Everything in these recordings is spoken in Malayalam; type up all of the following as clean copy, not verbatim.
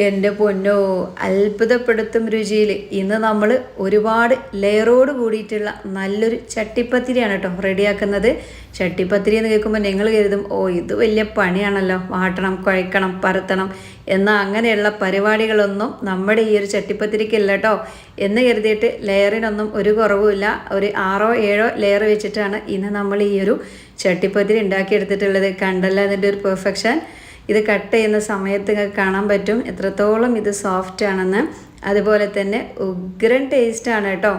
എൻ്റെ പൊന്നോ, അത്ഭുതപ്പെടുത്തും രുചിയിൽ ഇന്ന് നമ്മൾ ഒരുപാട് ലെയറോട് കൂടിയിട്ടുള്ള നല്ലൊരു ചട്ടിപ്പത്തിരിയാണ് കേട്ടോ റെഡിയാക്കുന്നത്. ചട്ടിപ്പത്തിരി എന്ന് കേൾക്കുമ്പോൾ നിങ്ങൾ കരുതും, ഓ ഇത് വലിയ പണിയാണല്ലോ, വാട്ടണം, കുഴക്കണം, പരത്തണം എന്നാൽ അങ്ങനെയുള്ള പരിപാടികളൊന്നും നമ്മുടെ ഈ ഒരു ചട്ടിപ്പത്തിരിക്കില്ല കേട്ടോ എന്ന് കരുതിയിട്ട് ലെയറിനൊന്നും ഒരു കുറവുമില്ല. ഒരു 6-7 ലെയർ വെച്ചിട്ടാണ് ഇന്ന് നമ്മൾ ഈ ഒരു ചട്ടിപ്പത്തിരി ഉണ്ടാക്കിയെടുത്തിട്ടുള്ളത്. കണ്ടല്ലോ അതിൻ്റെ ഒരു പെർഫെക്ഷൻ. ഇത് കട്ട് ചെയ്യുന്ന സമയത്ത് കാണാൻ പറ്റും എത്രത്തോളം ഇത് സോഫ്റ്റ് ആണെന്ന്. അതുപോലെ തന്നെ ഉഗ്രൻ ടേസ്റ്റാണ് കേട്ടോ.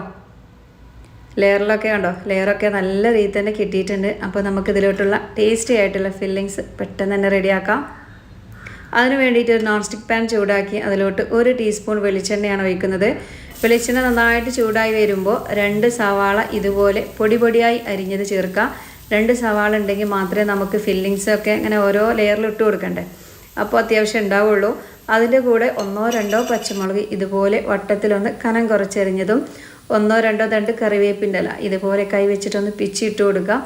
ലെയറിലൊക്കെ കണ്ടോ, ലെയറൊക്കെ നല്ല രീതിയിൽ തന്നെ കിട്ടിയിട്ടുണ്ട്. അപ്പോൾ നമുക്കിതിലോട്ടുള്ള ടേസ്റ്റി ആയിട്ടുള്ള ഫില്ലിങ്സ് പെട്ടെന്ന് തന്നെ റെഡിയാക്കാം. അതിന് വേണ്ടിയിട്ട് ഒരു നോൺ സ്റ്റിക്ക് പാൻ ചൂടാക്കി അതിലോട്ട് 1 ടീസ്പൂൺ വെളിച്ചെണ്ണയാണ് ഒഴിക്കുന്നത്. വെളിച്ചെണ്ണ നന്നായിട്ട് ചൂടായി വരുമ്പോൾ 2 സവാള ഇതുപോലെ പൊടിയായി അരിഞ്ഞത് ചേർക്കാം. 2 സവാള ഉണ്ടെങ്കിൽ മാത്രമേ നമുക്ക് ഫില്ലിങ്സൊക്കെ ഇങ്ങനെ ഓരോ ലെയറിൽ ഇട്ട് കൊടുക്കണ്ടേ, അപ്പോൾ അത്യാവശ്യം ഉണ്ടാവുള്ളൂ. അതിൻ്റെ കൂടെ 1-2 പച്ചമുളക് ഇതുപോലെ വട്ടത്തിലൊന്ന് കനം കുറച്ചരിഞ്ഞതും 1-2 തണ്ട് കറിവേപ്പിൻ്റെ ഇല ഇതുപോലെ കൈ വെച്ചിട്ടൊന്ന് പിച്ചിട്ട് കൊടുക്കുക.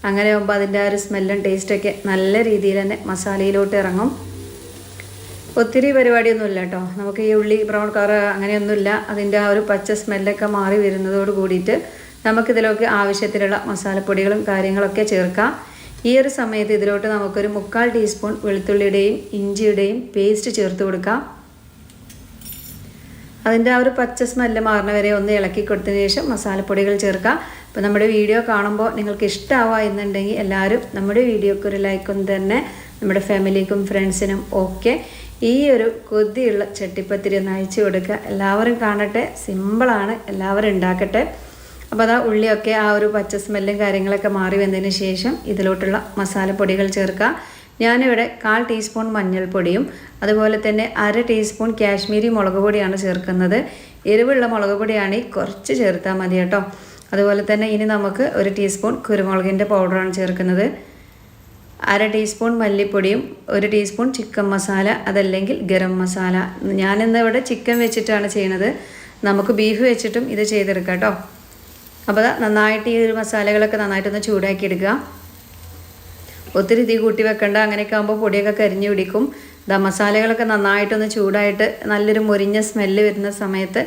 അങ്ങനെ ആകുമ്പോൾ അതിൻ്റെ ആ ഒരു സ്മെല്ലും ടേസ്റ്റൊക്കെ നല്ല രീതിയിൽ തന്നെ മസാലയിലോട്ട് ഇറങ്ങും. ഒത്തിരി പരിപാടിയൊന്നുമില്ല കേട്ടോ. നമുക്ക് ഈ ഉള്ളി ബ്രൗൺ കളർ അങ്ങനെയൊന്നുമില്ല. അതിൻ്റെ ആ ഒരു പച്ച സ്മെല്ലൊക്കെ മാറി വരുന്നതോട് കൂടിയിട്ട് നമുക്കിതിലേക്ക് ആവശ്യത്തിലുള്ള മസാലപ്പൊടികളും കാര്യങ്ങളൊക്കെ ചേർക്കാം. ഈ ഒരു സമയത്ത് ഇതിലോട്ട് നമുക്കൊരു 3/4 ടീസ്പൂൺ വെളുത്തുള്ളിയുടെയും ഇഞ്ചിയുടെയും പേസ്റ്റ് ചേർത്ത് കൊടുക്കാം. അതിൻ്റെ ആ ഒരു പച്ച സ്മെല്ല് മാറുന്ന വരെ ഒന്ന് ഇളക്കി കൊടുത്തതിന് ശേഷം മസാലപ്പൊടികൾ ചേർക്കാം. അപ്പോൾ നമ്മുടെ വീഡിയോ കാണുമ്പോൾ നിങ്ങൾക്ക് ഇഷ്ടമാവുക എന്നുണ്ടെങ്കിൽ എല്ലാവരും നമ്മുടെ വീഡിയോക്ക് ഒരു ലൈക്കും തന്നെ നമ്മുടെ ഫാമിലിക്കും ഫ്രണ്ട്സിനും ഒക്കെ ഈ ഒരു കൊതിയുള്ള ചട്ടിപ്പത്തിരി ഒന്ന് അയച്ചു കൊടുക്കുക. എല്ലാവരും കാണട്ടെ, സിമ്പിളാണ്, എല്ലാവരും ഉണ്ടാക്കട്ടെ. അപ്പോൾ അതാ ഉള്ളിയൊക്കെ ആ ഒരു പച്ച സ്മെല്ലും കാര്യങ്ങളൊക്കെ മാറി വന്നതിന് ശേഷം ഇതിലോട്ടുള്ള മസാലപ്പൊടികൾ ചേർക്കുക. ഞാനിവിടെ 1/4 ടീസ്പൂൺ മഞ്ഞൾപ്പൊടിയും അതുപോലെ തന്നെ 1/2 ടീസ്പൂൺ കാശ്മീരി മുളക് പൊടിയാണ് ചേർക്കുന്നത്. എരിവുള്ള മുളക് പൊടിയാണെങ്കിൽ കുറച്ച് ചേർത്താൽ മതി കേട്ടോ. അതുപോലെ തന്നെ ഇനി നമുക്ക് 1 ടീസ്പൂൺ കുരുമുളകിൻ്റെ പൗഡറാണ് ചേർക്കുന്നത്. 1/2 ടീസ്പൂൺ മല്ലിപ്പൊടിയും 1 ടീസ്പൂൺ ചിക്കൻ മസാല, അതല്ലെങ്കിൽ ഗരം മസാല. ഞാനിന്ന് ഇവിടെ ചിക്കൻ വെച്ചിട്ടാണ് ചെയ്യുന്നത്. നമുക്ക് ബീഫ് വെച്ചിട്ടും ഇത് ചെയ്തെടുക്കാം കേട്ടോ. അപ്പോൾ നന്നായിട്ട് ഈ ഒരു മസാലകളൊക്കെ നന്നായിട്ടൊന്ന് ചൂടാക്കി എടുക്കുക. ഒത്തിരി തീ കൂട്ടി വെക്കണ്ട. അങ്ങനെയൊക്കെ ആകുമ്പോൾ പൊടിയൊക്കെ കരിഞ്ഞു പിടിക്കും. മസാലകളൊക്കെ നന്നായിട്ടൊന്ന് ചൂടായിട്ട് നല്ലൊരു മുരിഞ്ഞ സ്മെല്ല് വരുന്ന സമയത്ത്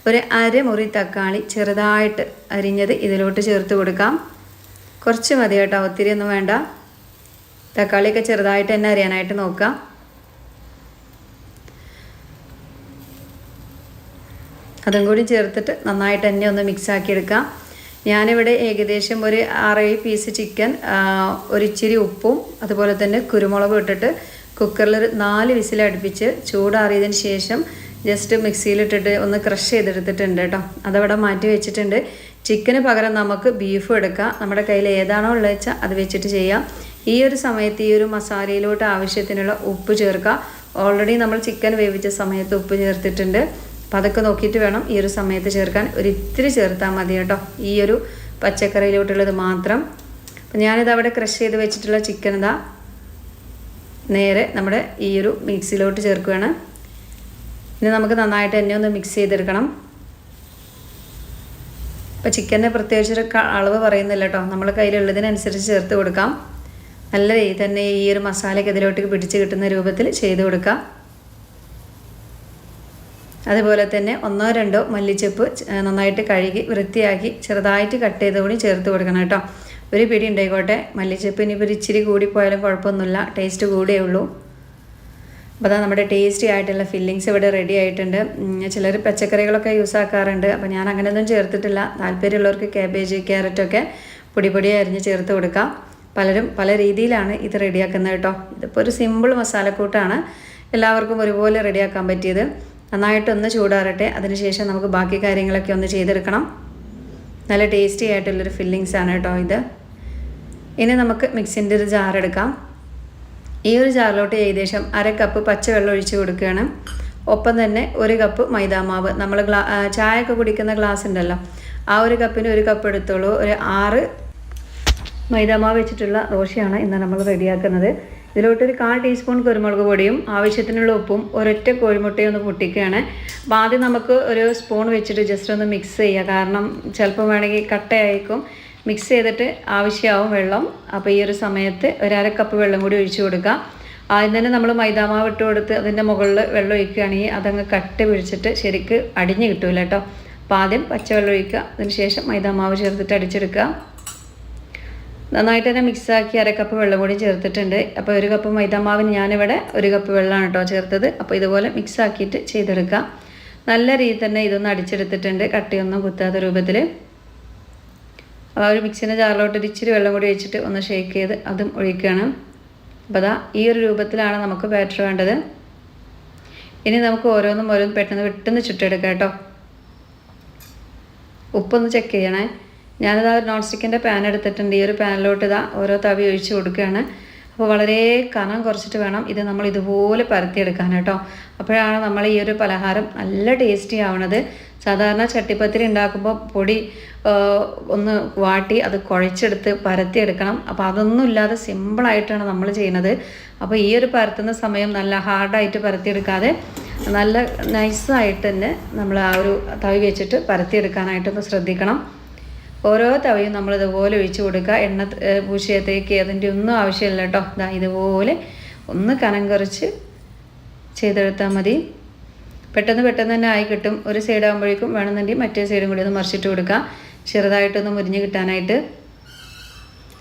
ഒരു 1/2 മുറി തക്കാളി ചെറുതായിട്ട് അരിഞ്ഞത് ഇതിലോട്ട് ചേർത്ത് കൊടുക്കാം. കുറച്ച് മതി കേട്ടോ, ഒത്തിരി ഒന്നും വേണ്ട. തക്കാളിയൊക്കെ ചെറുതായിട്ട് തന്നെ അരിയാനായിട്ട് നോക്കാം. അതും കൂടി ചേർത്തിട്ട് നന്നായിട്ട് തന്നെ ഒന്ന് മിക്സാക്കി എടുക്കാം. ഞാനിവിടെ ഏകദേശം ഒരു 6-7 പീസ് ചിക്കൻ, ഒരിച്ചിരി ഉപ്പും അതുപോലെ തന്നെ കുരുമുളകും ഇട്ടിട്ട് കുക്കറിൽ 4 വിസിൽ അടുപ്പിച്ച് ചൂടാറിയതിന് ശേഷം ജസ്റ്റ് മിക്സിയിലിട്ടിട്ട് ഒന്ന് ക്രഷ് ചെയ്തെടുത്തിട്ടുണ്ട് കേട്ടോ. അതവിടെ മാറ്റി വെച്ചിട്ടുണ്ട്. ചിക്കന് പകരം നമുക്ക് ബീഫും എടുക്കാം. നമ്മുടെ കയ്യിൽ ഏതാണോ ഉള്ളത് വെച്ചാൽ അത് വെച്ചിട്ട് ചെയ്യാം. ഈ ഒരു സമയത്ത് ഈ ഒരു മസാലയിലോട്ട് ആവശ്യത്തിനുള്ള ഉപ്പ് ചേർക്കുക. ഓൾറെഡി നമ്മൾ ചിക്കൻ വേവിച്ച സമയത്ത് ഉപ്പ് ചേർത്തിട്ടുണ്ട്. അപ്പം അതൊക്കെ നോക്കിയിട്ട് വേണം ഈ ഒരു സമയത്ത് ചേർക്കാൻ. ഒരിത്തിരി ചേർത്താൽ മതി കേട്ടോ, ഈ ഒരു പച്ചക്കറിയിലോട്ടുള്ളത് മാത്രം. അപ്പം ഞാനിത് അവിടെ ക്രഷ് ചെയ്ത് വെച്ചിട്ടുള്ള ചിക്കൻ ഇതാ നേരെ നമ്മുടെ ഈ ഒരു മിക്സിയിലോട്ട് ചേർക്കുകയാണ്. ഇനി നമുക്ക് നന്നായിട്ട് തന്നെ ഒന്ന് മിക്സ് ചെയ്തെടുക്കണം. അപ്പോൾ ചിക്കൻ്റെ പ്രത്യേകിച്ചൊരു അളവ് പറയുന്നില്ല കേട്ടോ, നമ്മുടെ കയ്യിലുള്ളതിനനുസരിച്ച് ചേർത്ത് കൊടുക്കാം. നല്ല രീതിയിൽ തന്നെ ഈ ഒരു മസാലയ്ക്ക് ഇതിലോട്ടേക്ക് പിടിച്ച് കിട്ടുന്ന രൂപത്തിൽ ചെയ്ത് കൊടുക്കാം. അതുപോലെ തന്നെ 1-2 മല്ലിച്ചപ്പ് നന്നായിട്ട് കഴുകി വൃത്തിയാക്കി ചെറുതായിട്ട് കട്ട് ചെയ്ത് കൂടി ചേർത്ത് കൊടുക്കണം കേട്ടോ. ഒരു പിടി ഉണ്ടായിക്കോട്ടെ. മല്ലിച്ചപ്പ് ഇനിയിപ്പോൾ ഇച്ചിരി കൂടിപ്പോയാലും കുഴപ്പമൊന്നുമില്ല, ടേസ്റ്റ് കൂടിയേ ഉള്ളൂ. അപ്പോൾ അതാ നമ്മുടെ ടേസ്റ്റി ആയിട്ടുള്ള ഫില്ലിങ്സ് ഇവിടെ റെഡി ആയിട്ടുണ്ട്. ചിലർ പച്ചക്കറികളൊക്കെ യൂസ് ആക്കാറുണ്ട്. അപ്പോൾ ഞാൻ അങ്ങനെയൊന്നും ചേർത്തിട്ടില്ല. താല്പര്യമുള്ളവർക്ക് കാബേജ്, ക്യാരറ്റൊക്കെ പൊടി അരിഞ്ഞ് ചേർത്ത് കൊടുക്കാം. പലരും പല രീതിയിലാണ് ഇത് റെഡിയാക്കുന്നത് കേട്ടോ. ഇതിപ്പോൾ ഒരു സിമ്പിൾ മസാലക്കൂട്ടാണ്, എല്ലാവർക്കും ഒരുപോലെ റെഡിയാക്കാൻ പറ്റിയത്. നന്നായിട്ടൊന്ന് ചൂടാറട്ടെ. അതിനുശേഷം നമുക്ക് ബാക്കി കാര്യങ്ങളൊക്കെ ഒന്ന് ചെയ്തെടുക്കണം. നല്ല ടേസ്റ്റി ആയിട്ടുള്ളൊരു ഫില്ലിങ്സ് ആണ് കേട്ടോ ഇത്. ഇനി നമുക്ക് മിക്സിൻ്റെ ഒരു ജാർ എടുക്കാം. ഈ ഒരു ജാറിലോട്ട് ഏകദേശം 1/2 കപ്പ് പച്ചവെള്ളം ഒഴിച്ച് കൊടുക്കുകയാണ്. ഒപ്പം തന്നെ 1 കപ്പ് മൈദാമാവ്. നമ്മൾ ചായയൊക്കെ കുടിക്കുന്ന ഗ്ലാസ് ഉണ്ടല്ലോ, ആ ഒരു കപ്പിന് 1 കപ്പ് എടുത്തോളൂ. ഒരു 6 മൈദാമാവ് വെച്ചിട്ടുള്ള ദോശയാണ് ഇന്ന് നമ്മൾ റെഡിയാക്കുന്നത്. ഇതിലോട്ടൊരു 1/4 ടീസ്പൂൺ കുരുമുളക് പൊടിയും ആവശ്യത്തിനുള്ള ഉപ്പും ഒരൊറ്റ കോഴിമുട്ടയും ഒന്ന് പൊട്ടിക്കുകയാണ്. അപ്പോൾ ആദ്യം നമുക്ക് ഒരു സ്പൂൺ വെച്ചിട്ട് ജസ്റ്റ് ഒന്ന് മിക്സ് ചെയ്യുക. കാരണം ചിലപ്പോൾ വേണമെങ്കിൽ കട്ടയായിരിക്കും. മിക്സ് ചെയ്തിട്ട് ആവശ്യമാവും വെള്ളം. അപ്പോൾ ഈ ഒരു സമയത്ത് 1/2 കപ്പ് വെള്ളം കൂടി ഒഴിച്ചു കൊടുക്കുക. ആദ്യം തന്നെ നമ്മൾ മൈദാമാവ് ഇട്ട് കൊടുത്ത് അതിൻ്റെ മുകളിൽ വെള്ളം ഒഴിക്കുകയാണെങ്കിൽ അതങ്ങ് കട്ട് പിടിച്ചിട്ട് ശരിക്ക് അടിഞ്ഞ് കിട്ടൂല കേട്ടോ. അപ്പോൾ ആദ്യം പച്ചവെള്ളം ഒഴിക്കുക, അതിന് ശേഷം മൈദാമാവ് ചേർത്തിട്ട് അടിച്ചെടുക്കുക. നന്നായിട്ട് തന്നെ മിക്സാക്കി 1/2 കപ്പ് വെള്ളം കൂടി ചേർത്തിട്ടുണ്ട്. അപ്പോൾ 1 കപ്പ് മൈദാമാവിന് ഞാനിവിടെ 1 കപ്പ് വെള്ളമാണ് കേട്ടോ ചേർത്തത്. അപ്പോൾ ഇതുപോലെ മിക്സാക്കിയിട്ട് ചെയ്തെടുക്കുക. നല്ല രീതിയിൽ തന്നെ ഇതൊന്ന് അടിച്ചെടുത്തിട്ടുണ്ട്, കട്ടിയൊന്നും കുത്താത്ത രൂപത്തിൽ. ആ ഒരു മിക്സിൻ്റെ ജാറിലോട്ട് ഇച്ചിരി വെള്ളം കൂടി ഒഴിച്ചിട്ട് ഒന്ന് ഷേക്ക് ചെയ്ത് അതും ഒഴിക്കുകയാണ്. അപ്പോൾ അതാ ഈ ഒരു രൂപത്തിലാണ് നമുക്ക് ബാറ്റർ വേണ്ടത്. ഇനി നമുക്ക് ഓരോന്നും പെട്ടെന്ന് ചുട്ടെടുക്കാം കേട്ടോ. ഉപ്പൊന്ന് ചെക്ക് ചെയ്യണേ. ഞാനിതാ നോൺ സ്റ്റിക്കിൻ്റെ പാൻ എടുത്തിട്ടുണ്ട്. ഈ ഒരു പാനിലോട്ട് ഇതാ ഓരോ തവി ഒഴിച്ച് കൊടുക്കുകയാണ്. അപ്പോൾ വളരെ കനം കുറച്ചിട്ട് വേണം ഇത് നമ്മൾ ഇതുപോലെ പരത്തിയെടുക്കാൻ കേട്ടോ. അപ്പോഴാണ് നമ്മൾ ഈ ഒരു പലഹാരം നല്ല ടേസ്റ്റി ആവണത്. സാധാരണ ചട്ടിപ്പത്തിരി ഉണ്ടാക്കുമ്പോൾ പൊടി ഒന്ന് വാട്ടി അത് കുഴച്ചെടുത്ത് പരത്തിയെടുക്കണം. അപ്പോൾ അതൊന്നും ഇല്ലാതെ സിമ്പിളായിട്ടാണ് നമ്മൾ ചെയ്യുന്നത്. അപ്പോൾ ഈ ഒരു പരത്തുന്ന സമയം നല്ല ഹാർഡായിട്ട് പരത്തിയെടുക്കാതെ നല്ല നൈസായിട്ട് തന്നെ നമ്മൾ ആ ഒരു തവി വെച്ചിട്ട് പരത്തിയെടുക്കാനായിട്ടൊന്ന് ശ്രദ്ധിക്കണം. ഓരോ തവയും നമ്മൾ ഇതുപോലെ ഒഴിച്ച് കൊടുക്കുക. എണ്ണ പൂശിയത്തേക്ക് അതിൻ്റെ ഒന്നും ആവശ്യമില്ല കേട്ടോ. ഇതുപോലെ ഒന്ന് കനം കുറച്ച് ചെയ്തെടുത്താൽ മതി. പെട്ടെന്ന് തന്നെ ആയി കിട്ടും. ഒരു സൈഡ് ആകുമ്പോഴേക്കും വേണമെന്നുണ്ടെങ്കിൽ മറ്റേ സൈഡും കൂടി ഒന്ന് മറിച്ചിട്ട് കൊടുക്കുക, ചെറുതായിട്ടൊന്ന് മുരിഞ്ഞ് കിട്ടാനായിട്ട്.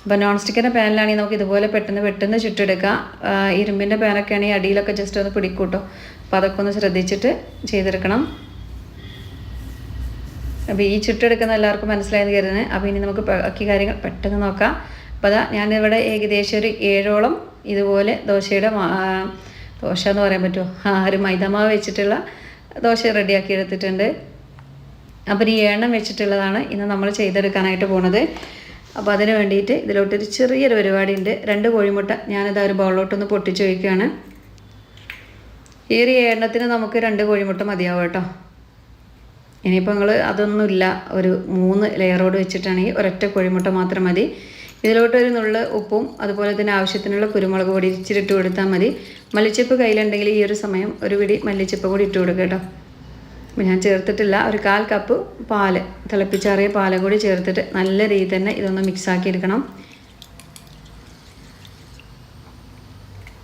അപ്പോൾ നോൺ സ്റ്റിക്കിൻ്റെ പാനിലാണെങ്കിൽ നമുക്ക് ഇതുപോലെ പെട്ടെന്ന് ചുട്ടെടുക്കുക. ഇരുമ്പിൻ്റെ പാനൊക്കെ ആണെങ്കിൽ അടിയിലൊക്കെ ജസ്റ്റ് ഒന്ന് പിടിക്കൂട്ടോ. അപ്പോൾ അതൊക്കെ ഒന്ന് ശ്രദ്ധിച്ചിട്ട് ചെയ്തെടുക്കണം. അപ്പോൾ ഈ ചുട്ടെടുക്കുന്ന എല്ലാവർക്കും മനസ്സിലായെന്ന് കരുതുന്നത്. അപ്പോൾ ഇനി നമുക്ക് ബാക്കി കാര്യങ്ങൾ പെട്ടെന്ന് നോക്കാം. അപ്പോൾ അതാ ഞാനിവിടെ ഏകദേശം ഒരു 7ഓളം ഇതുപോലെ ദോശ എന്ന് പറയാൻ പറ്റുമോ, ഒരു മൈദാമാവ് വെച്ചിട്ടുള്ള ദോശ റെഡിയാക്കി എടുത്തിട്ടുണ്ട്. അപ്പോൾ ഈ എണ്ണം വെച്ചിട്ടുള്ളതാണ് ഇന്ന് നമ്മൾ ചെയ്തെടുക്കാനായിട്ട് പോണത്. അപ്പോൾ അതിന് വേണ്ടിയിട്ട് ഇതിലോട്ടൊരു ചെറിയൊരു പരിപാടിയുണ്ട്. 2 കോഴിമുട്ട ഞാനിതാ ഒരു ബൗളിലോട്ടൊന്ന് പൊട്ടിച്ച് വയ്ക്കുകയാണ്. ഈ ഒരു എണ്ണത്തിന് നമുക്ക് 2 കോഴിമുട്ട മതിയാവും കേട്ടോ. ഇനിയിപ്പോൾ നിങ്ങൾ അതൊന്നുമില്ല, ഒരു 3 ലെയറോട് വെച്ചിട്ടാണെങ്കിൽ ഒരൊറ്റ കോഴിമുട്ട മാത്രം മതി. ഇതിലോട്ടൊരു നുള്ള് ഉപ്പും അതുപോലെ തന്നെ ആവശ്യത്തിനുള്ള കുരുമുളക് പൊടി ഇച്ചിരി ഇട്ട് കൊടുത്താൽ മതി. മല്ലിച്ചപ്പ് കയ്യിലുണ്ടെങ്കിൽ ഈ ഒരു സമയം ഒരു പിടി മല്ലിച്ചപ്പ് കൂടി ഇട്ട് കൊടുക്കുക കേട്ടോ. അപ്പോൾ ഞാൻ ചേർത്തിട്ടില്ല. ഒരു 1/4 കപ്പ് പാല്, തിളപ്പിച്ചാറിയ പാലും കൂടി ചേർത്തിട്ട് നല്ല രീതിയിൽ തന്നെ ഇതൊന്ന് മിക്സാക്കി എടുക്കണം.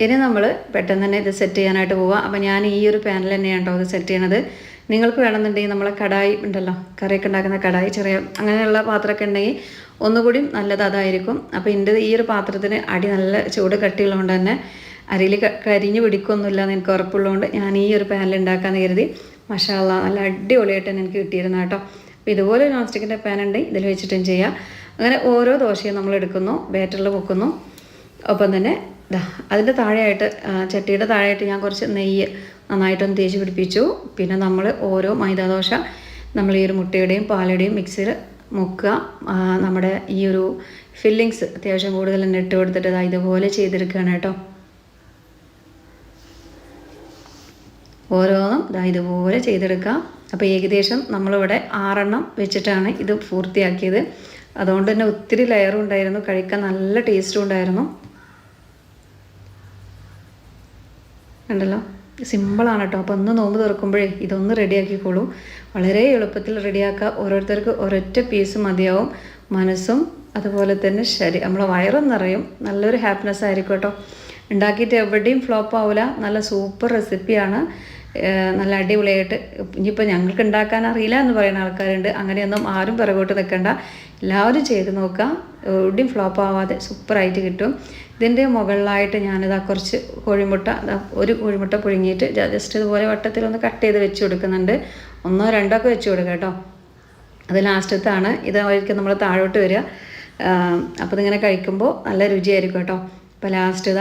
ഇനി നമ്മൾ പെട്ടെന്ന് തന്നെ ഇത് സെറ്റ് ചെയ്യാനായിട്ട് പോവുക. അപ്പോൾ ഞാൻ ഈ ഒരു പാനിൽ തന്നെയാണ് കേട്ടോ ഇത് സെറ്റ് ചെയ്യണത്. നിങ്ങൾക്ക് വേണമെന്നുണ്ടെങ്കിൽ നമ്മളെ കടായി ഉണ്ടല്ലോ, കറിയൊക്കെ ഉണ്ടാക്കുന്ന കടായി, ചെറിയ അങ്ങനെയുള്ള പാത്രമൊക്കെ ഉണ്ടെങ്കിൽ ഒന്നുകൂടി നല്ലത് അതായിരിക്കും. അപ്പോൾ എൻ്റെ ഈ ഒരു പാത്രത്തിന് അടി നല്ല ചൂട് കട്ടിയുള്ളതുകൊണ്ട് തന്നെ അരിയിൽ കരിഞ്ഞ് പിടിക്കൊന്നുമില്ല എന്ന് എനിക്ക് ഉറപ്പുള്ളതുകൊണ്ട് ഞാൻ ഈ ഒരു പാനിൽ ഉണ്ടാക്കാമെന്ന് കരുതി. മാഷാ അല്ലാഹ് നല്ല അടിപൊളിയായിട്ട് തന്നെ എനിക്ക് കിട്ടിയിരുന്നു കേട്ടോ. അപ്പോൾ ഇതുപോലെ നോൺ സ്റ്റിക്കിൻ്റെ പാൻ ഉണ്ടെങ്കിൽ ഇതിൽ വെച്ചിട്ടും ചെയ്യാം. അങ്ങനെ ഓരോ ദോശയും നമ്മൾ എടുക്കുന്നു, ബാറ്ററിൽ മുക്കുന്നു. ഒപ്പം തന്നെ അതിൻ്റെ താഴെയായിട്ട് ചട്ടിയുടെ താഴെയായിട്ട് ഞാൻ കുറച്ച് നെയ്യ് നന്നായിട്ടൊന്ന് തേച്ച് പിടിപ്പിച്ചു. പിന്നെ നമ്മൾ ഓരോ മൈദാദോശ നമ്മൾ ഈ ഒരു മുട്ടയുടെയും പാലുടെയും മിക്സിൽ മുക്കുക. നമ്മുടെ ഈ ഒരു ഫില്ലിങ്സ് അത്യാവശ്യം കൂടുതൽ തന്നെ ഇട്ട് കൊടുത്തിട്ട് ഇതുപോലെ ചെയ്തെടുക്കുകയാണ് കേട്ടോ. ഓരോന്നും ഇതുപോലെ ചെയ്തെടുക്കുക. അപ്പോൾ ഏകദേശം നമ്മളിവിടെ 6 എണ്ണം വെച്ചിട്ടാണ് ഇത് പൂർത്തിയാക്കിയത്. അതുകൊണ്ട് തന്നെ ഒത്തിരി ലെയറും ഉണ്ടായിരുന്നു, കഴിക്കാൻ നല്ല ടേസ്റ്റും ഉണ്ടായിരുന്നു. ഉണ്ടല്ലോ, സിമ്പിളാണ് കേട്ടോ. അപ്പോൾ ഒന്ന് നോമ്പ് തുറക്കുമ്പോഴേ ഇതൊന്ന് റെഡിയാക്കിക്കോളൂ. വളരെ എളുപ്പത്തിൽ റെഡിയാക്കുക. ഓരോരുത്തർക്ക് ഒരൊറ്റ പീസ് മതിയാവും. മനസ്സും അതുപോലെ തന്നെ നമ്മളെ വയറും നിറയും. നല്ലൊരു ഹാപ്പിനെസ് ആയിരിക്കും കേട്ടോ. ഉണ്ടാക്കിയിട്ട് എവിടെയും ഫ്ലോപ്പ് ആവില്ല. നല്ല സൂപ്പർ റെസിപ്പിയാണ്. നല്ല അടിപൊളിയായിട്ട്. ഇനിയിപ്പോൾ ഞങ്ങൾക്ക് ഉണ്ടാക്കാൻ അറിയില്ല എന്ന് പറയുന്ന ആൾക്കാരുണ്ട്. അങ്ങനെയൊന്നും ആരും പിറകോട്ട് നിൽക്കണ്ട, എല്ലാവരും ചെയ്ത് നോക്കുക. എവിടെയും ഫ്ലോപ്പ് ആവാതെ സൂപ്പറായിട്ട് കിട്ടും. ഇതിൻ്റെ മുകളിലായിട്ട് ഞാനിതാ കുറച്ച് കോഴിമുട്ട, ഒരു കോഴിമുട്ട പുഴുങ്ങിയിട്ട് ജസ്റ്റ് ഇതുപോലെ വട്ടത്തിലൊന്ന് കട്ട് ചെയ്ത് വെച്ച് കൊടുക്കുന്നുണ്ട്. 1 2 ഒക്കെ വെച്ച് കൊടുക്കുക കേട്ടോ. അത് ലാസ്റ്റത്താണ്. ഇതായിരിക്കും നമ്മൾ താഴോട്ട് വരിക. അപ്പോൾ ഇതിങ്ങനെ കഴിക്കുമ്പോൾ നല്ല രുചിയായിരിക്കും കേട്ടോ. അപ്പോൾ ലാസ്റ്റ്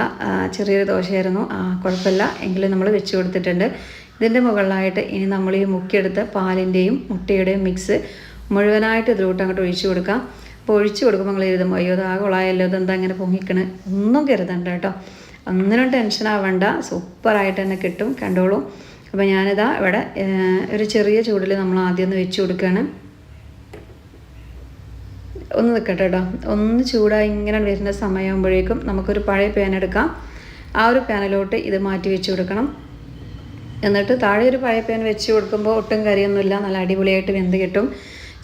ചെറിയൊരു ദോശയായിരുന്നു, കുഴപ്പമില്ല എങ്കിലും നമ്മൾ വെച്ച് കൊടുത്തിട്ടുണ്ട്. ഇതിൻ്റെ മുകളിലായിട്ട് ഇനി നമ്മൾ ഈ മുക്കിയെടുത്ത പാലിൻ്റെയും മുട്ടയുടെയും മിക്സ് മുഴുവനായിട്ട് ഇതിലോട്ട് അങ്ങോട്ട് ഒഴിച്ച് കൊടുക്കാം. അപ്പോൾ ഒഴിച്ച് കൊടുക്കുമ്പോൾ നിങ്ങൾ എഴുതും, അയ്യോ ആ കൊളായല്ലോ, ഇതെന്താ ഇങ്ങനെ പൊങ്ങിക്കണ്, ഒന്നും കരുതണ്ട കേട്ടോ. ഒന്നിനും ടെൻഷൻ ആവണ്ട, സൂപ്പറായിട്ട് തന്നെ കിട്ടും. കണ്ടോളൂ. അപ്പോൾ ഞാനിതാ ഇവിടെ ഒരു ചെറിയ ചൂടിൽ നമ്മൾ ആദ്യം ഒന്ന് വെച്ച് കൊടുക്കുകയാണ്. ഒന്ന് നിൽക്കട്ടെ കേട്ടോ. ഒന്ന് ചൂടായി ഇങ്ങനെ വരുന്ന സമയമാകുമ്പോഴേക്കും നമുക്കൊരു പഴയ പാൻ എടുക്കാം. ആ ഒരു പാനിലോട്ട് ഇത് മാറ്റി വെച്ച് കൊടുക്കണം. എന്നിട്ട് താഴെ ഒരു പഴയ പാൻ വെച്ച് കൊടുക്കുമ്പോൾ ഒട്ടും കരിയൊന്നുമില്ല, നല്ല അടിപൊളിയായിട്ട് വെന്ത് കിട്ടും.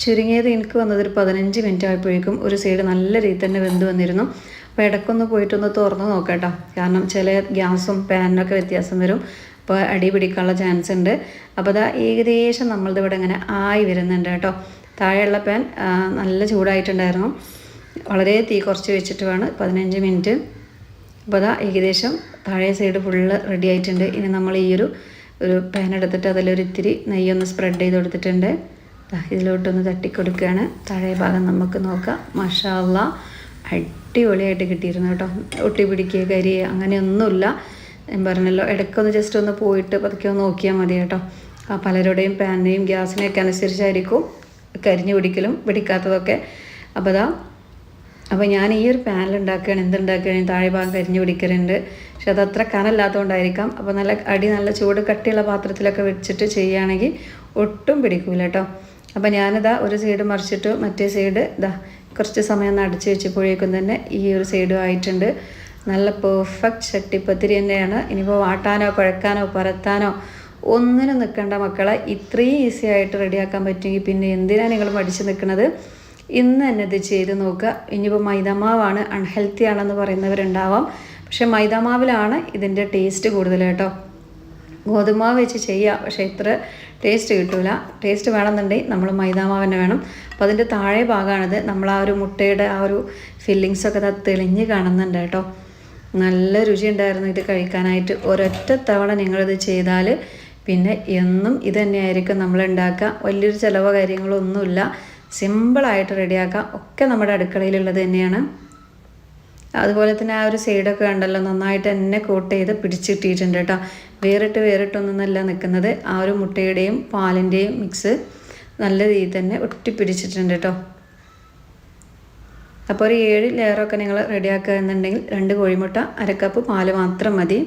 ചുരുങ്ങിയത് എനിക്ക് വന്നത് ഒരു 15 മിനിറ്റ് ആയപ്പോഴേക്കും ഒരു സൈഡ് നല്ല രീതിയിൽ തന്നെ വെന്ത് വന്നിരുന്നു. അപ്പോൾ ഇടയ്ക്കൊന്ന് പോയിട്ടൊന്ന് തുറന്ന് നോക്കാം കേട്ടോ. കാരണം ചില ഗ്യാസും പാനിനൊക്കെ വ്യത്യാസം വരും, അപ്പോൾ അടി പിടിക്കാനുള്ള ചാൻസ് ഉണ്ട്. അപ്പോൾ അതാ ഏകദേശം നമ്മളിത് ഇവിടെ ഇങ്ങനെ ആയി വരുന്നുണ്ട് കേട്ടോ. താഴെയുള്ള പാൻ നല്ല ചൂടായിട്ടുണ്ടായിരുന്നു. വളരെ തീ കുറച്ച് വെച്ചിട്ട് വേണം 15 മിനിറ്റ്. അപ്പോൾ അതാ ഏകദേശം താഴെ സൈഡ് ഫുള്ള് റെഡി ആയിട്ടുണ്ട്. ഇനി നമ്മൾ ഈ ഒരു പാൻ എടുത്തിട്ട് അതിലൊരു ഇത്തിരി നെയ്യൊന്ന് സ്പ്രെഡ് ചെയ്ത് കൊടുത്തിട്ടുണ്ട്. ഇതിലോട്ടൊന്ന് തട്ടിക്കൊടുക്കുകയാണ്. താഴെ ഭാഗം നമുക്ക് നോക്കാം. മാഷാ അല്ലാഹ് അടിപൊളിയായിട്ട് കിട്ടിയിരുന്നു കേട്ടോ. ഒട്ടി പിടിക്കുക കരിയുക അങ്ങനെയൊന്നുമില്ല. ഞാൻ പറഞ്ഞല്ലോ, ഇടയ്ക്കൊന്ന് ജസ്റ്റ് ഒന്ന് പോയിട്ട് പതുക്കെ ഒന്ന് നോക്കിയാൽ മതി കേട്ടോ. പലരുടെയും പാനിനെയും ഗ്യാസിനെയൊക്കെ അനുസരിച്ചായിരിക്കും കരിഞ്ഞു പിടിക്കലും പിടിക്കാത്തതൊക്കെ. അപ്പോൾ ഞാൻ ഈ ഒരു പാനിൽ ഉണ്ടാക്കുകയാണ്, എന്തുണ്ടാക്കുകയാണെങ്കിൽ താഴെ ഭാഗം കരിഞ്ഞു പിടിക്കലുണ്ട്. പക്ഷെ അതത്ര കനല്ലാത്തതുകൊണ്ടായിരിക്കാം. അപ്പോൾ നല്ല ചൂട് കട്ടിയുള്ള പാത്രത്തിലൊക്കെ വെച്ചിട്ട് ചെയ്യുകയാണെങ്കിൽ ഒട്ടും പിടിക്കൂല കേട്ടോ. അപ്പോൾ ഞാനിതാ ഒരു സൈഡ് മറിച്ചിട്ട് മറ്റേ സൈഡ് കുറച്ച് സമയം ഒന്ന് അടച്ച് വെച്ചപ്പോഴേക്കും തന്നെ ഈ ഒരു സൈഡും ആയിട്ടുണ്ട്. നല്ല പെർഫെക്റ്റ് ചട്ടിപ്പത്തിരി തന്നെയാണ്. ഇനിയിപ്പോൾ വാട്ടാനോ കുഴക്കാനോ പരത്താനോ ഒന്നിനും നിൽക്കേണ്ട മക്കളെ. ഇത്രയും ഈസി ആയിട്ട് റെഡിയാക്കാൻ പറ്റുമെങ്കിൽ പിന്നെ എന്തിനാണ് നിങ്ങൾ മടിച്ച് നിൽക്കുന്നത്? ഇന്ന് തന്നെ ഇത് ചെയ്ത് നോക്കുക. ഇനിയിപ്പോൾ മൈദാമാവാണ് അൺഹെൽത്തി ആണെന്ന് പറയുന്നവരുണ്ടാവാം, പക്ഷേ മൈദാമാവിലാണ് ഇതിൻ്റെ ടേസ്റ്റ് കൂടുതൽ കേട്ടോ. ഗോതമ്പാവ് വെച്ച് ചെയ്യുക, പക്ഷേ ഇത്ര ടേസ്റ്റ് കിട്ടില്ല. ടേസ്റ്റ് വേണമെന്നുണ്ടെങ്കിൽ നമ്മൾ മൈദാമാവ് തന്നെ വേണം. അപ്പോൾ അതിൻ്റെ താഴെ ഭാഗമാണിത്. നമ്മൾ ആ ഒരു മുട്ടയുടെ ആ ഒരു ഫില്ലിങ്സൊക്കെ അത് തെളിഞ്ഞ് കാണുന്നുണ്ട് കേട്ടോ. നല്ല രുചി ഉണ്ടായിരുന്നു ഇത് കഴിക്കാനായിട്ട്. ഒരൊറ്റ തവണ നിങ്ങളിത് ചെയ്താൽ പിന്നെ എന്നും ഇത് തന്നെയായിരിക്കും നമ്മൾ ഉണ്ടാക്കുക. വലിയൊരു ചിലവോ കാര്യങ്ങളോ ഒന്നുമില്ല. സിമ്പിളായിട്ട് റെഡിയാക്കാം. ഒക്കെ നമ്മുടെ അടുക്കളയിലുള്ളത് തന്നെയാണ്. അതുപോലെ തന്നെ ആ ഒരു സൈഡൊക്കെ ഉണ്ടല്ലോ നന്നായിട്ട് തന്നെ കോട്ട് ചെയ്ത് പിടിച്ചിട്ടിട്ടുണ്ട് കേട്ടോ. വേറിട്ടൊന്നല്ല നിൽക്കുന്നത്. ആ ഒരു മുട്ടയുടെയും പാലിൻ്റെയും മിക്സ് നല്ല രീതിയിൽ തന്നെ ഒട്ടിപ്പിടിച്ചിട്ടുണ്ട് കേട്ടോ. അപ്പോൾ ഒരു 7 ലെയറൊക്കെ നിങ്ങൾ റെഡിയാക്കുക എന്നുണ്ടെങ്കിൽ 2 കോഴിമുട്ട, 1 കപ്പ് പാല് മാത്രം മതി.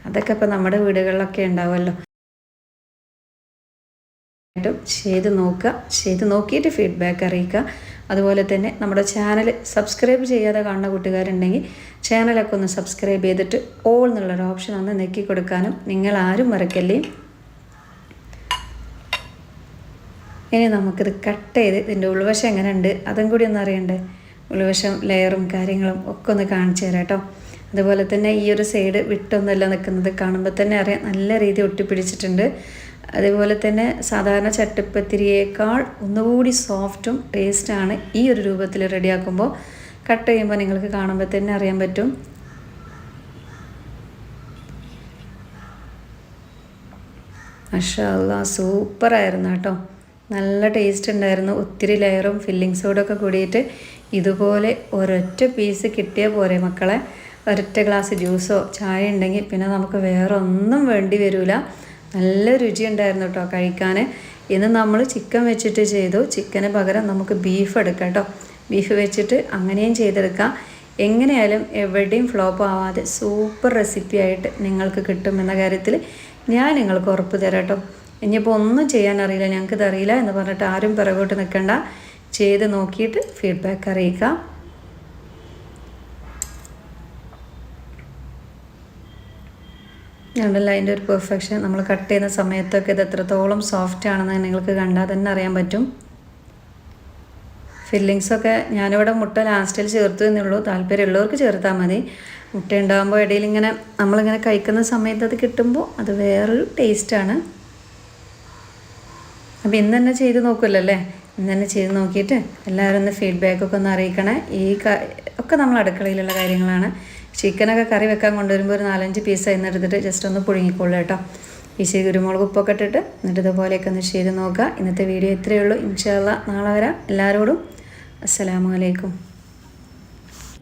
അതൊക്കെ ഇപ്പോൾ നമ്മുടെ വീടുകളിലൊക്കെ ഉണ്ടാവുമല്ലോ. ചെയ്ത് നോക്കുക. ചെയ്ത് നോക്കിയിട്ട് ഫീഡ്ബാക്ക് അറിയിക്കുക. അതുപോലെ തന്നെ നമ്മുടെ ചാനൽ സബ്സ്ക്രൈബ് ചെയ്യാതെ കാണുന്ന കൂട്ടുകാരുണ്ടെങ്കിൽ ചാനലൊക്കെ ഒന്ന് സബ്സ്ക്രൈബ് ചെയ്തിട്ട് ഓൾ എന്നുള്ളൊരു ഓപ്ഷൻ ഒന്ന് നെക്കി കൊടുക്കാനും നിങ്ങൾ ആരും മറക്കല്ലേ. ഇനി നമുക്കിത് കട്ട് ചെയ്ത് ഇതിൻ്റെ ഉൾവശം എങ്ങനെ ഉണ്ട് അതും കൂടി ഒന്ന് അറിയണ്ടേ. ഉൾവശം ലെയറും കാര്യങ്ങളും ഒക്കെ ഒന്ന് കാണിച്ചു തരാം കേട്ടോ. അതുപോലെ തന്നെ ഈ ഒരു സൈഡ് വിട്ടൊന്നുമല്ല നിൽക്കുന്നത്. കാണുമ്പോൾ തന്നെ അറിയാം നല്ല രീതി ഒട്ടിപ്പിടിച്ചിട്ടുണ്ട്. അതുപോലെ തന്നെ സാധാരണ ചട്ടിപ്പത്തിരിയേക്കാൾ ഒന്നുകൂടി സോഫ്റ്റും ടേസ്റ്റാണ് ഈ ഒരു രൂപത്തിൽ റെഡിയാക്കുമ്പോൾ. കട്ട് ചെയ്യുമ്പോൾ നിങ്ങൾക്ക് കാണുമ്പോൾ തന്നെ അറിയാൻ പറ്റും. മാഷാ അല്ലാഹ് സൂപ്പറായിരുന്നു കേട്ടോ. നല്ല ടേസ്റ്റ് ഉണ്ടായിരുന്നു. ഒത്തിരി ലെയറും ഫില്ലിങ്സോടൊക്കെ കൂടിയിട്ട് ഇതുപോലെ ഒരൊറ്റ പീസ് കിട്ടിയാൽ പോരെ മക്കളെ. ഒരൊറ്റ ഗ്ലാസ് ജ്യൂസോ ചായ ഉണ്ടെങ്കിൽ പിന്നെ നമുക്ക് വേറെ ഒന്നും വേണ്ടി വരില്ല. നല്ല രുചി ഉണ്ടായിരുന്നു കേട്ടോ കഴിക്കാൻ. ഇന്ന് നമ്മൾ ചിക്കൻ വെച്ചിട്ട് ചെയ്തു. ചിക്കന് പകരം നമുക്ക് ബീഫ് എടുക്കാം കേട്ടോ. ബീഫ് വെച്ചിട്ട് അങ്ങനെയും ചെയ്തെടുക്കാം. എങ്ങനെയായാലും എവിടെയും ഫ്ലോപ്പ് ആവാതെ സൂപ്പർ റെസിപ്പി ആയിട്ട് നിങ്ങൾക്ക് കിട്ടുമെന്ന കാര്യത്തിൽ ഞാൻ നിങ്ങൾക്ക് ഉറപ്പ് തരാം കേട്ടോ. ഇനിയിപ്പോൾ ഒന്നും ചെയ്യാനറിയില്ല, ഞങ്ങൾക്കിത് അറിയില്ല എന്ന് പറഞ്ഞിട്ട് ആരും പിറകോട്ട് നിൽക്കണ്ട. ചെയ്ത് നോക്കിയിട്ട് ഫീഡ്ബാക്ക് അറിയിക്കാം. ഉണ്ടല്ല അതിൻ്റെ ഒരു പെർഫെക്ഷൻ. നമ്മൾ കട്ട് ചെയ്യുന്ന സമയത്തൊക്കെ ഇത് എത്രത്തോളം സോഫ്റ്റ് ആണെന്ന് നിങ്ങൾക്ക് കണ്ടാൽ തന്നെ അറിയാൻ പറ്റും. ഫില്ലിങ്സൊക്കെ ഞാനിവിടെ മുട്ട ലാസ്റ്റിൽ ചേർത്ത് എന്നുള്ളൂ. താല്പര്യമുള്ളവർക്ക് ചേർത്താൽ മതി. മുട്ട ഉണ്ടാകുമ്പോൾ ഇടയിൽ ഇങ്ങനെ നമ്മളിങ്ങനെ കഴിക്കുന്ന സമയത്ത് അത് കിട്ടുമ്പോൾ അത് വേറൊരു ടേസ്റ്റാണ്. അപ്പോൾ ഇന്ന് തന്നെ ചെയ്ത് നോക്കുമല്ലോ അല്ലേ. ഇന്ന് തന്നെ ചെയ്ത് നോക്കിയിട്ട് എല്ലാവരും ഒന്ന് ഫീഡ്ബാക്കൊക്കെ ഒന്ന് അറിയിക്കണേ. ഒക്കെ നമ്മൾ അടുക്കളയിലുള്ള കാര്യങ്ങളാണ്. ചിക്കനൊക്കെ കറി വെക്കാൻ കൊണ്ടുവരുമ്പോൾ ഒരു 4-5 പീസ് എടുത്തിട്ട് ജസ്റ്റ് ഒന്ന് പുഴുങ്ങിക്കൊള്ളു കേട്ടോ. ഈശി കുരുമുളക് ഉപ്പൊക്കെ ഇട്ടിട്ട് എന്നിട്ട് ഇതുപോലെയൊക്കെ ഒന്ന് ചെയ്ത് നോക്കുക. ഇന്നത്തെ വീഡിയോ ഇത്രയേ ഉള്ളൂ. ഇൻഷാ അല്ലാഹ് നാളെ വരാം. എല്ലാവരോടും അസ്സലാമു അലൈക്കും.